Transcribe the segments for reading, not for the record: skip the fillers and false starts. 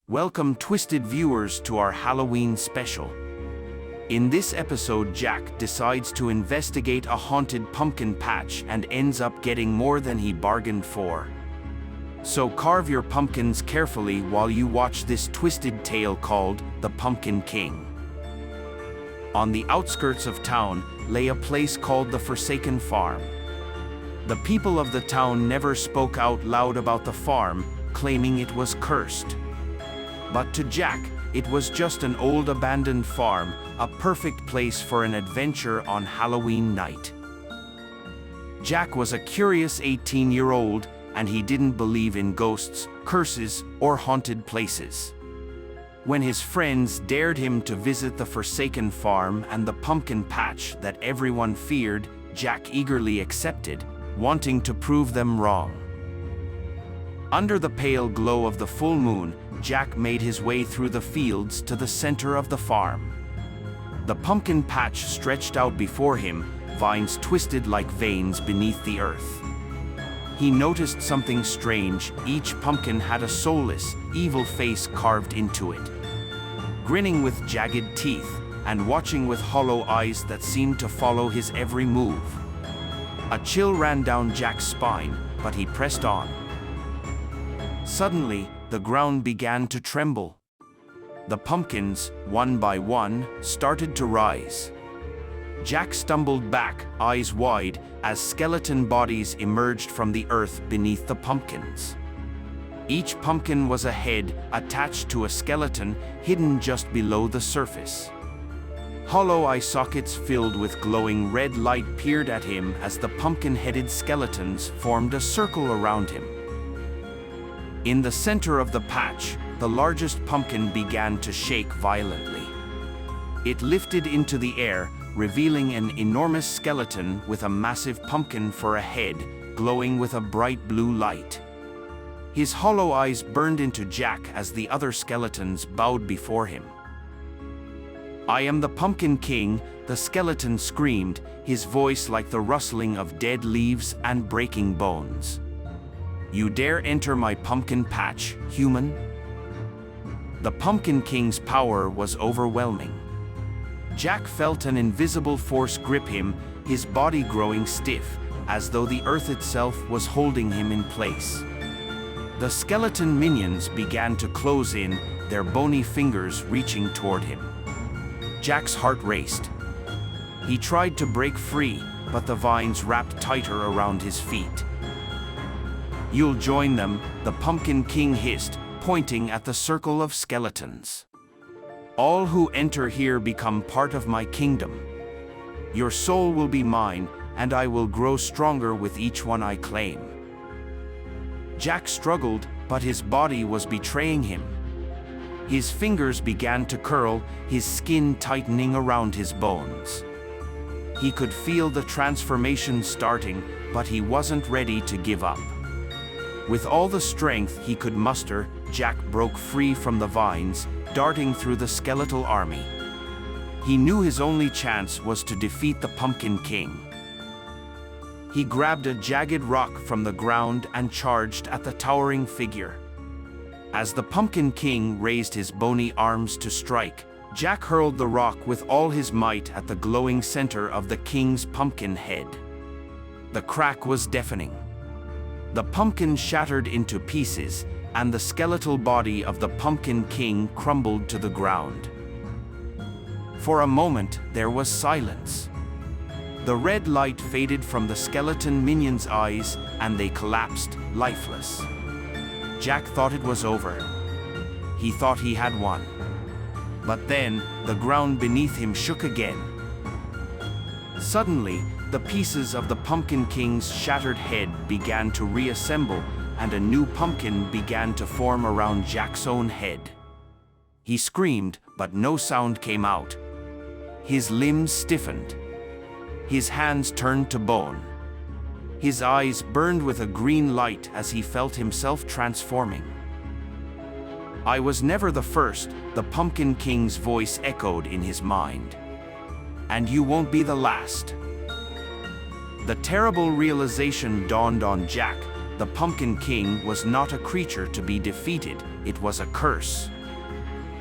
Welcome, Twisted viewers, to our Halloween special. In this episode, Jack decides to investigate a haunted pumpkin patch and ends up getting more than he bargained for. So carve your pumpkins carefully while you watch this twisted tale called The Pumpkin King. On the outskirts of town lay a place called the Forsaken Farm. The people of the town never spoke out loud about the farm, claiming it was cursed. But to Jack, it was just an old abandoned farm, a perfect place for an adventure on Halloween night. Jack was a curious 18-year-old, and he didn't believe in ghosts, curses, or haunted places. When his friends dared him to visit the Forsaken Farm and the pumpkin patch that everyone feared, Jack eagerly accepted, wanting to prove them wrong. Under the pale glow of the full moon, Jack made his way through the fields to the center of the farm. The pumpkin patch stretched out before him, vines twisted like veins beneath the earth. He noticed something strange. Each pumpkin had a soulless, evil face carved into it. Grinning with jagged teeth, and watching with hollow eyes that seemed to follow his every move. A chill ran down Jack's spine, but he pressed on. Suddenly, the ground began to tremble. The pumpkins, one by one, started to rise. Jack stumbled back, eyes wide, as skeleton bodies emerged from the earth beneath the pumpkins. Each pumpkin was a head attached to a skeleton hidden just below the surface. Hollow eye sockets filled with glowing red light peered at him as the pumpkin-headed skeletons formed a circle around him. In the center of the patch, the largest pumpkin began to shake violently. It lifted into the air, revealing an enormous skeleton with a massive pumpkin for a head, glowing with a bright blue light. His hollow eyes burned into Jack as the other skeletons bowed before him. "I am the Pumpkin King," the skeleton screamed, his voice like the rustling of dead leaves and breaking bones. "You dare enter my pumpkin patch, human?" The Pumpkin King's power was overwhelming. Jack felt an invisible force grip him, his body growing stiff, as though the earth itself was holding him in place. The skeleton minions began to close in, their bony fingers reaching toward him. Jack's heart raced. He tried to break free, but the vines wrapped tighter around his feet. "You'll join them," the Pumpkin King hissed, pointing at the circle of skeletons. "All who enter here become part of my kingdom. Your soul will be mine, and I will grow stronger with each one I claim." Jack struggled, but his body was betraying him. His fingers began to curl, his skin tightening around his bones. He could feel the transformation starting, but he wasn't ready to give up. With all the strength he could muster, Jack broke free from the vines, darting through the skeletal army. He knew his only chance was to defeat the Pumpkin King. He grabbed a jagged rock from the ground and charged at the towering figure. As the Pumpkin King raised his bony arms to strike, Jack hurled the rock with all his might at the glowing center of the king's pumpkin head. The crack was deafening. The pumpkin shattered into pieces, and the skeletal body of the Pumpkin King crumbled to the ground. For a moment, there was silence. The red light faded from the skeleton minions' eyes, and they collapsed, lifeless. Jack thought it was over. He thought he had won. But then, the ground beneath him shook again. Suddenly, the pieces of the Pumpkin King's shattered head began to reassemble, and a new pumpkin began to form around Jack's own head. He screamed, but no sound came out. His limbs stiffened. His hands turned to bone. His eyes burned with a green light as he felt himself transforming. "I was never the first," the Pumpkin King's voice echoed in his mind. "And you won't be the last." The terrible realization dawned on Jack. The Pumpkin King was not a creature to be defeated. it was a curse.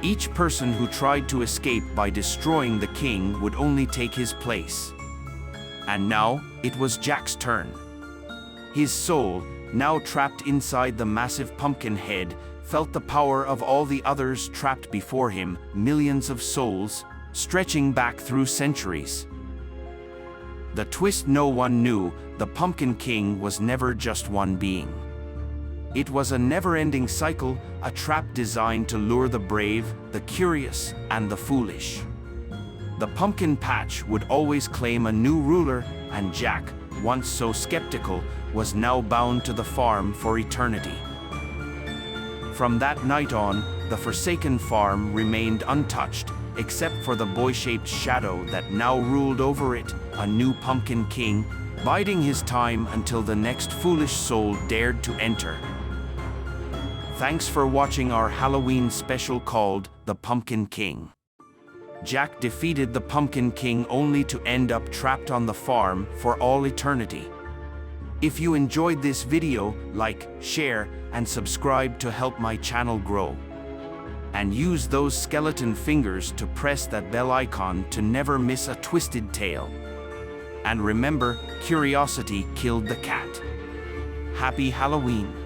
Each person who tried to escape by destroying the king would only take his place. And now, it was Jack's turn. His soul, now trapped inside the massive pumpkin head, felt the power of all the others trapped before him, millions of souls, stretching back through centuries. The twist no one knew, the Pumpkin King was never just one being. It was a never-ending cycle, a trap designed to lure the brave, the curious, and the foolish. The pumpkin patch would always claim a new ruler, and Jack, once so skeptical, was now bound to the farm for eternity. From that night on, the Forsaken Farm remained untouched, except for the boy-shaped shadow that now ruled over it, a new Pumpkin King, biding his time until the next foolish soul dared to enter. Thanks for watching our Halloween special called The Pumpkin King. Jack defeated the Pumpkin King only to end up trapped on the farm for all eternity. If you enjoyed this video, like, share, and subscribe to help my channel grow. And use those skeleton fingers to press that bell icon to never miss a twisted tale. And remember, curiosity killed the cat. Happy Halloween!